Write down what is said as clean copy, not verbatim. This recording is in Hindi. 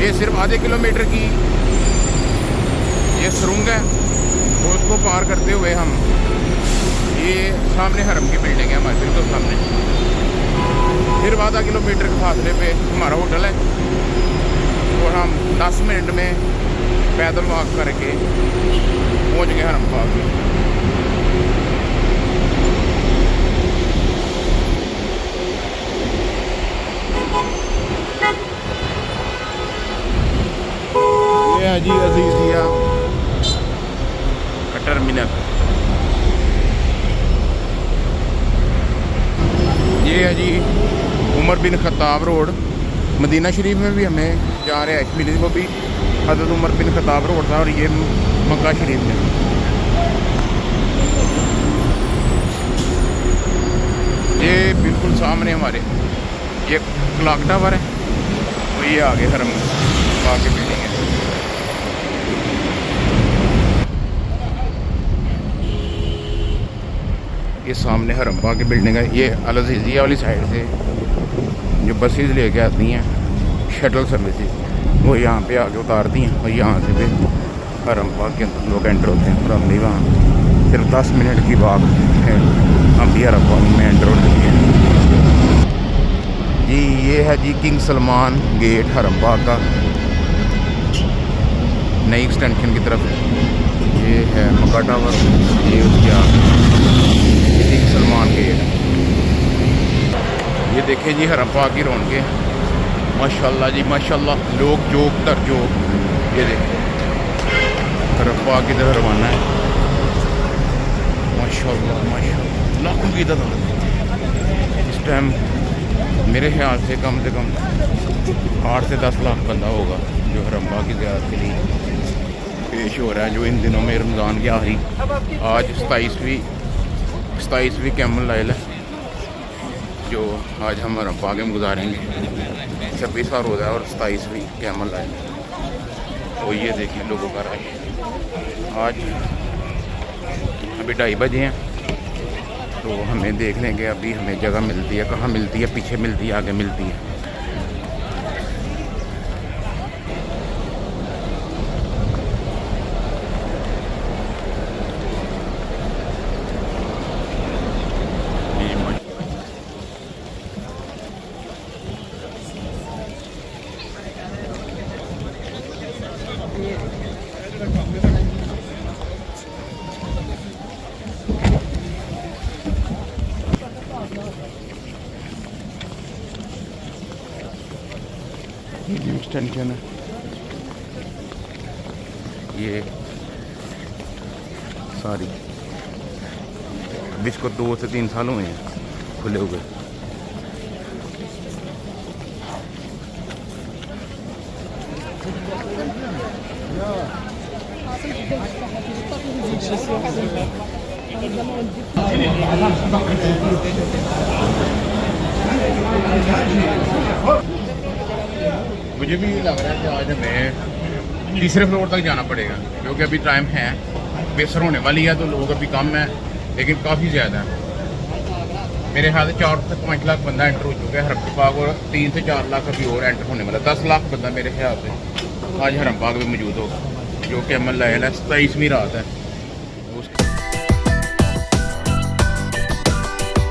ये सिर्फ आधे किलोमीटर की ये सुरंग है, तो उसको पार करते हुए हम ये सामने हरम की बिल्डिंग है हमारे बिल्कुल सामने। फिर आधा किलोमीटर के फासले पे हमारा होटल है और हम 10 मिनट में पैदल वॉक करके पहुंच गए हरम पाक में। ये है जी अजीजिया का टर्मिनल। ये है जी Umar bin Khattab road. Medina शरीफ में भी हमें जा रहे हैं मिली को भी हज़रत उमर बिन खत्ताब रोड था, और ये मक्का शरीफ में। ये बिल्कुल सामने हमारे ये क्लॉक टावर है, और ये आगे हरम आगे बिल्डिंग है। ये सामने हरम पाक की बिल्डिंग है। ये अल अज़ीज़िया वाली साइड से जो बसेस लेके आती हैं शटल सर्विसेज, वो यहाँ पे आके उतारती हैं, और यहाँ से फिर हरम पाक के अंदर लोग एंटर होते हैं। और हम भी वहाँ सिर्फ 10 मिनट की वॉक है, हम भी हरम पाक में एंटर होते हैं जी। ये है जी किंग सलमान गेट हरम पाक का, नई एक्सटेंशन की तरफ। ये है मक्का टावर, ये उसका किंग सलमान गेट। ये देखें जी हरम पाक की रौनकें, माशाल्लाह जी माशाल्लाह, लोग जोक दर जोक। ये देखें हरम पाक की तरफ रवाना है, माशाल्लाह माशाल्लाह, लाखों की तादाद। इस टाइम मेरे ख्याल से कम 8 से 10 लाख बंदा होगा जो हरम पाक की ज़ियारत के लिए पेश हो रहा है, जो इन दिनों में रमज़ान की आखिरी आज 27वीं कैमल लाइल है, जो आज हम हरम पाक में गुजारेंगे। 26वां रोज़ा है और 27वीं कैमल लाइल। तो ये देखिए लोगों का रश। आज अभी 2:30 बजे हैं, तो हमें देख लेंगे अभी हमें जगह मिलती है, कहाँ मिलती है, पीछे मिलती है, आगे मिलती है। एक्सटेंशन है ये सारी, अभी इसको 2 से 3 साल हुए हैं खुले हुए। मुझे भी लग रहा है कि आज हमें तीसरे फ्लोर तक जाना पड़ेगा, क्योंकि अभी टाइम है, बेसर होने वाली है, तो लोग अभी कम है, लेकिन काफ़ी ज़्यादा है। मेरे ख्याल से 4 से 5 लाख बंदा एंटर हो चुका है हरम पाक, और 3 से 4 लाख अभी और एंटर होने वाला। 10 लाख बंदा मेरे ख्याल से आज हरम पाक में मौजूद होगा, जो कि अमल लाइल है 27वीं रात है।